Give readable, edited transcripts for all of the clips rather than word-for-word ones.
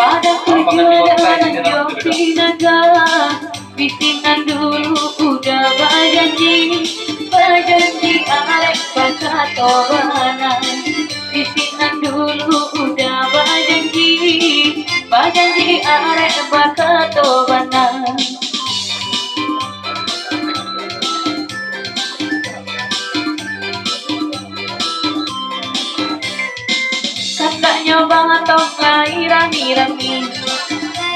pada tujuan joki naga. Bisinan dulu udah berjanji, berjanji arek bakal tobanan. Bisinan dulu udah berjanji, berjanji arek bakal tobanan. Katanya bang atau lain rami-rami,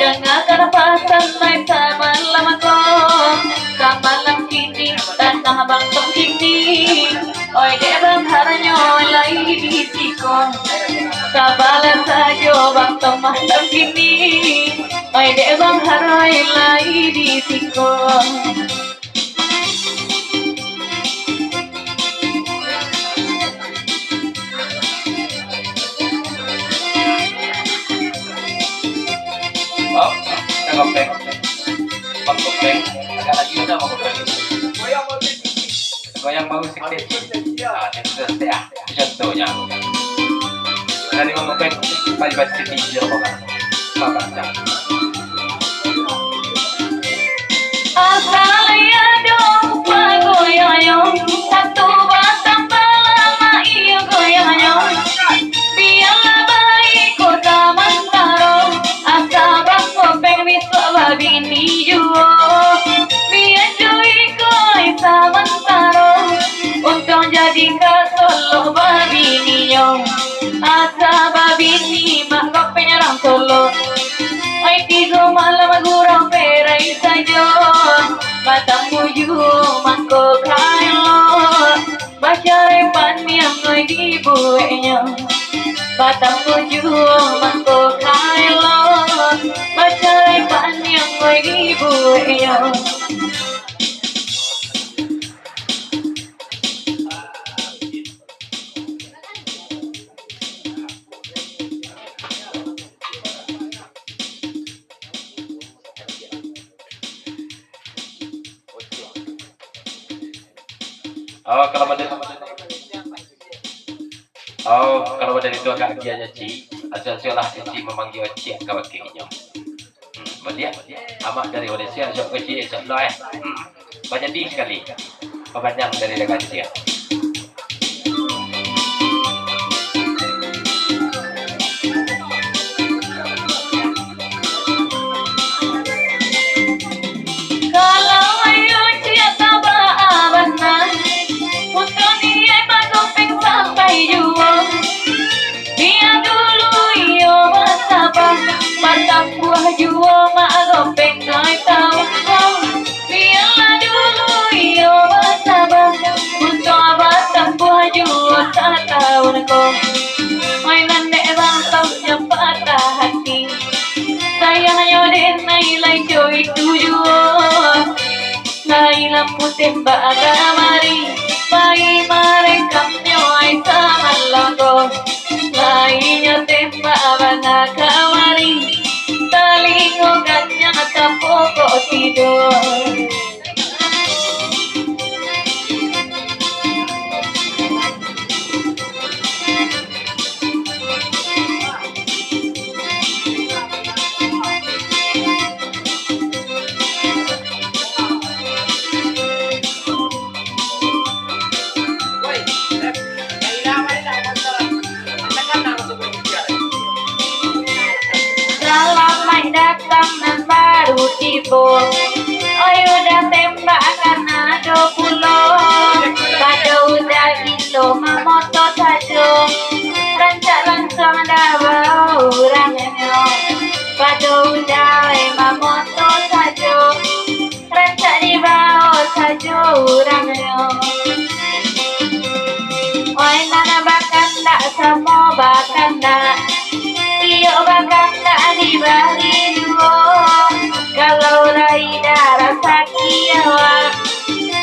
dengarkan pasal naik sama lama kau. Kamalam kini tanah bang tong kini, oi dek bang haranya lain di sikong. Kabalan saja bang tong mah tong kini, oi dek bang harai lain di sikong. Ngopeng, ngopeng, agak lagi udah mau ngopeng. Goyang mau sedikit. Ah, itu sudah contohnya. Dari mau ngopeng, pagi-pagi sedikit apa kan? Apa kan? Asal ya dong, goyang, satu batang lama iyo goyang. Biarlah baik kota Mantaro, asal bang kopeng bisa babini juo. Biar cuy koi Mantaro, untung jadi ke Solo babiniyo. Asal babini mak kopeng orang Solo. Ay tigo malam gurang perai saja, batang muju mangko kailo, bacare paniang ay di buenya. Batang muju mangko kailo, bacare paniang ay di buenya. Oh, kalau dari itu agak gianya Ci, asal-asalah Ci memanggil Ci ke wakilnya. Dia amak dari Malaysia, sok ke Ci, sok lah. Banyak tinggi sekali, pemanjang dari dekat Ci. Batang buah juo mak gopeng ngai tahu kau. Biarlah dulu iyo bersabar, untuk batang buah juo tak tahu kau. Mainan dek bang tau yang patah hati, sayangnya denai lai coy tu juo. Lai lampu tembak kamari, pai mereka nyoi sama lago. Lainya tembak bana kamari, talingogannya tak pokok tidur. Datang dan baru tiba, oi udah tembakan ada pulau. Pada udah ilo mamoto saja, rancak-rancang dah bau orangnya. Pada udah mamoto saja, rancak dibawa saja orangnya. Oi nana bahkan tak sama bahkan tak, iyo bahkan tak dibagi dua. Kalau rai darah sakiawa,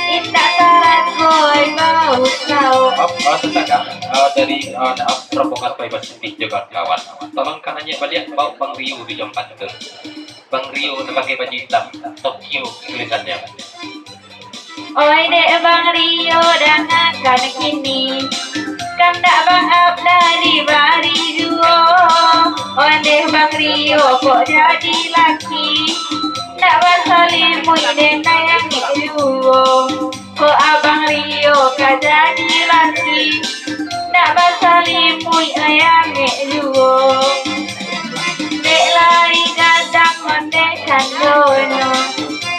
indah tarat koi bau kau. Tetangga dari rombongan Koi Pasifik juga kawan. Tolong kanannya balik bau Bang Rio di jam 4 itu. Bang Rio pakai baju hitam, Tokyo tulisannya. Oi dek Bang Rio dan akan kini, kan tak bangap dari bari duo. Ondeh Bang Rio kok jadi laki, tak bersalimui dena yang duo. Kok Abang Rio kah jadi laki, tak bersalimui ayang duo. Dek lari gadang ondeh candono,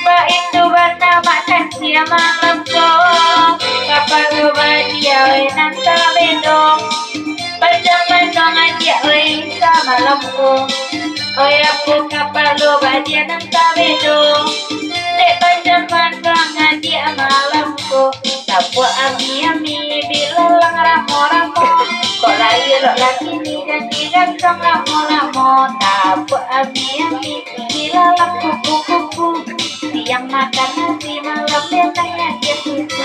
ba itu bernama kasih malam ko. Kapal dia oi nanta bedong, bedong aja oi sama lembu. Oi aku kapal dia nanta bedong, dek bedong aja malamku. Tapu ami bila lang ramo, kok lahir lagi ni dan digantong ramo. Tapu ami bila lang kupu, siang makan nasi malam biasanya dia susu.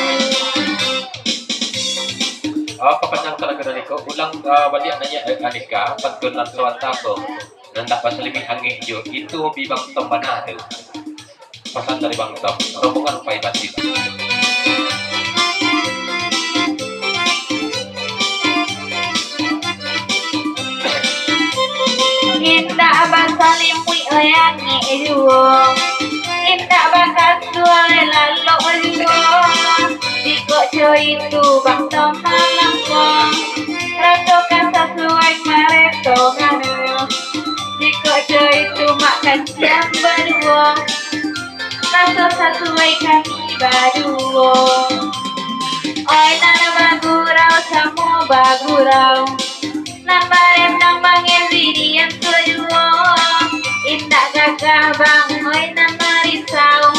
Kapacang talaga dari ko ulang balik nanya Anika patulan suwanta ko dan tak pasal lebih hangi jo itu bibang tom mana tu pesan dari Bang Tom rombongan pai batin Indah abang salimui oyangi duo, indah bakas suai lalu duo. Diko coy itu Bang Tom malam ko, rasakan sesuai mereka nganu. Diko coy itu makan siang berdua, rasa sesuai kami berdua. Oi nana bagurau samu bagurau, nambarem nambang yang kedua. Indah gagah bang oi nama risau,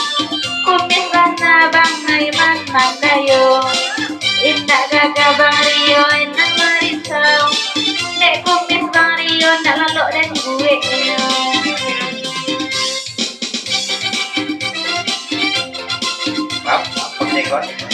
kumis rana bang oi man dayo. Indah gagah bang Rio oi nama risau, dek kumis bang Rio nak lalok dan gue. penting